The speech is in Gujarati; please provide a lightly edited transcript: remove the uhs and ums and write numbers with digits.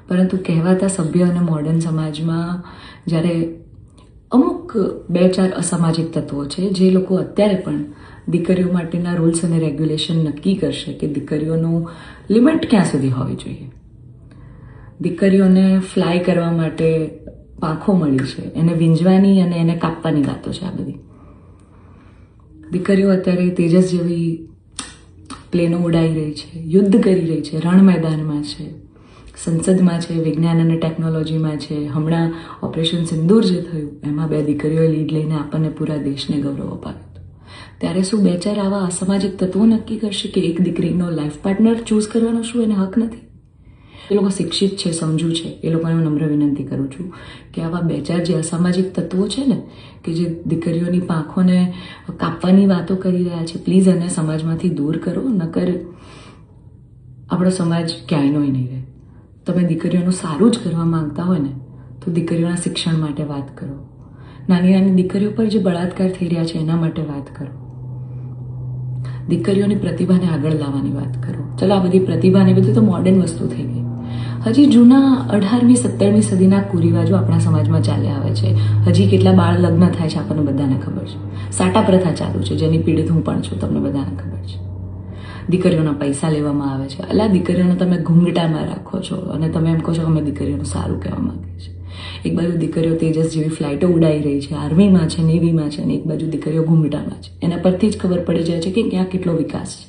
પરંતુ કહેવાતા સભ્ય અને મોડર્ન સમાજમાં જ્યારે અમુક 2-4 અસામાજિક તત્વો છે જે લોકો અત્યારે પણ દીકરીઓ માટેના રૂલ્સ અને રેગ્યુલેશન નક્કી કરશે કે દીકરીઓનું લિમિટ ક્યાં સુધી હોવી જોઈએ. દીકરીઓને ફ્લાય કરવા માટે પાંખો મળી છે, એને વીંજવાની અને એને કાપવાની વાતો છે. આ બધી દીકરીઓ અત્યારે તેજસ જેવી પ્લેનો ઉડાઈ રહી છે, યુદ્ધ કરી રહી છે, રણ મેદાનમાં છે, સંસદમાં છે, વિજ્ઞાન અને ટેકનોલોજીમાં છે. હમણાં ઓપરેશન સિંદૂર જે થયું એમાં 2 દીકરીઓએ લીડ લઈને આપણને પૂરા દેશને ગૌરવ અપાવ્યું હતું. ત્યારે શું 2-4 આવા અસામાજિક તત્વો નક્કી કરશે કે એક દીકરીનો લાઈફ પાર્ટનર ચૂઝ કરવાનો શું એને હક નથી? એ લોકો શિક્ષિત છે, સમજુ છે, એ લોકોને હું નમ્ર વિનંતી કરું છું કે આવા 2-4 જે અસામાજિક તત્વો છે ને કે જે દીકરીઓની પાંખોને કાપવાની વાતો કરી રહ્યા છે, પ્લીઝ એને સમાજમાંથી દૂર કરો, નકર આપણો સમાજ ક્યાંયનો નહીં રહે. તમે દીકરીઓનું સારું જ કરવા માંગતા હોય ને તો દીકરીઓના શિક્ષણ માટે વાત કરો. નાની નાની દીકરીઓ પર જે બળાત્કાર થઈ રહ્યા છે એના માટે વાત કરો. દીકરીઓની પ્રતિભાને આગળ લાવવાની વાત કરો. ચલો આ બધી પ્રતિભાને બધી તો મોડર્ન વસ્તુ થઈ ગઈ. હજી જૂના 18મી 17મી સદીના કુરિવાજો આપણા સમાજમાં ચાલ્યા આવે છે. હજી કેટલા બાળ લગ્ન થાય છે આપણને બધાને ખબર છે. સાટા પ્રથા ચાલુ છે જેની પીડિત હું પણ છું, તમને બધાને ખબર છે. દીકરીઓના પૈસા લેવામાં આવે છે. અલા દીકરીઓને તમે ઘૂંઘટામાં રાખો છો અને તમે એમ કહો છો કે અમે દીકરીઓનું સારું કહેવા માંગીએ છીએ. એક બાજુ દીકરીઓ તેજસ જેવી ફ્લાઇટો ઉડાઈ રહી છે, આર્મીમાં છે, નેવીમાં છે, અને એક બાજુ દીકરીઓ ઘૂંઘટામાં છે. એના પરથી જ ખબર પડી જાય છે કે ક્યાં કેટલો વિકાસ છે.